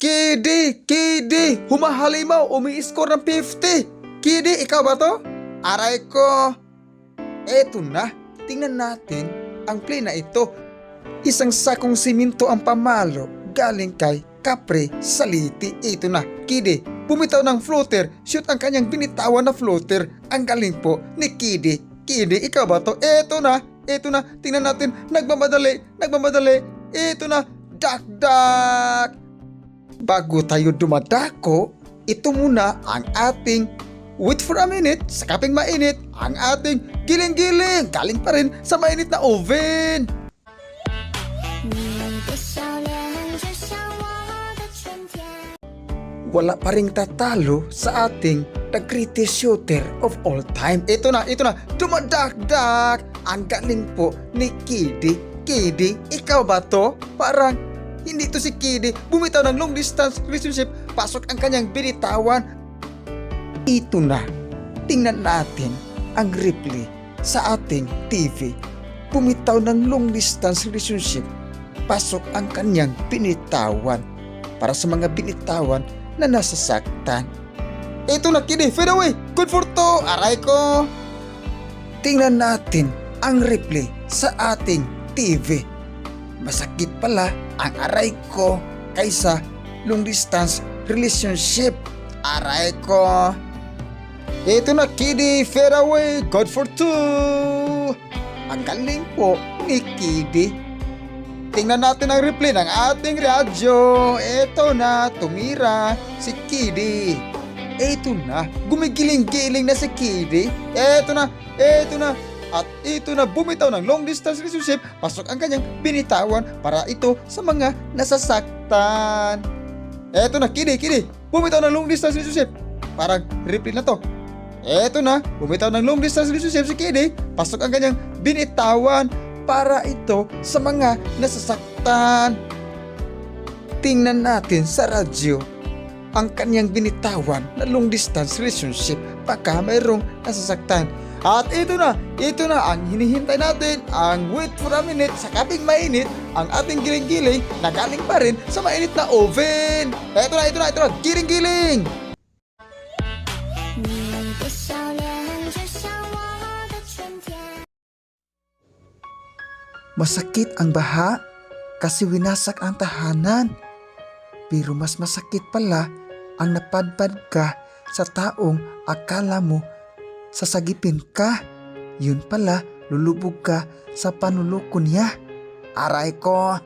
Kidi, humahalimaw, umi-score ng 50. Kidi, ikaw ba to? Aray ko. Eto na, tingnan natin ang play na ito. Isang sakong siminto ang pamalo galing kay Capri Saliti. Ito na, Kidi, bumitaw ng floater, shoot ang kanyang binitawan na floater. Ang galing po ni Kidi. Kidi, ikaw ba to? Eto na, tingnan natin, nagmamadali. Eto na, dak. Bago tayo dumadako, ito muna ang ating wait for a minute, sa kaping mainit, ang ating giling-giling, galing pa rin sa mainit na oven. Wala pa ring tatalo sa ating the greatest shooter of all time. Ito na, dumadakdak. Ang galing po ni Kidi. Kidi, ikaw ba to? Parang hindi to si Kidi. Bumitaw ng long distance relationship, pasok ang kanyang binitawan. Ito na, tingnan natin ang replay sa ating TV. Bumitaw ng long distance relationship, pasok ang kanyang binitawan. Para sa mga binitawan na nasasaktan. Ito na, Kidi, fade away, good for two, aray ko. Tingnan natin ang replay sa ating TV. Masakit pala ang aray ko kaysa long distance relationship. Aray ko. Ito na, Kidi, fade away, good for two. Ang galing po ni Kidi. Tingnan natin ang replay ng ating radyo. Ito na, tumira si Kidi. Ito na, gumigiling-giling na si Kidi. Ito na. At ito na, bumitaw ng long distance relationship, pasok ang kanyang binitawan para ito sa mga nasasaktan. Ito na, Kidi, bumitaw ng long distance relationship. Parang replay na to. Ito na, bumitaw ng long distance relationship si Kidi, pasok ang kanyang binitawan para ito sa mga nasasaktan. Tingnan natin sa radyo ang kanyang binitawan na long distance relationship, baka mayroong nasasaktan. At ito na ang hinihintay natin, ang wait for a minute, sa kaping mainit, ang ating giling-giling na galing pa rin sa mainit na oven. Ito na, giling-giling. Masakit ang baha kasi winasak ang tahanan. Pero mas masakit pala ang napadpad ka sa taong akala mo sasagipin ka. Yun pala, lulubog ka sa panuloko niya. Aray ko.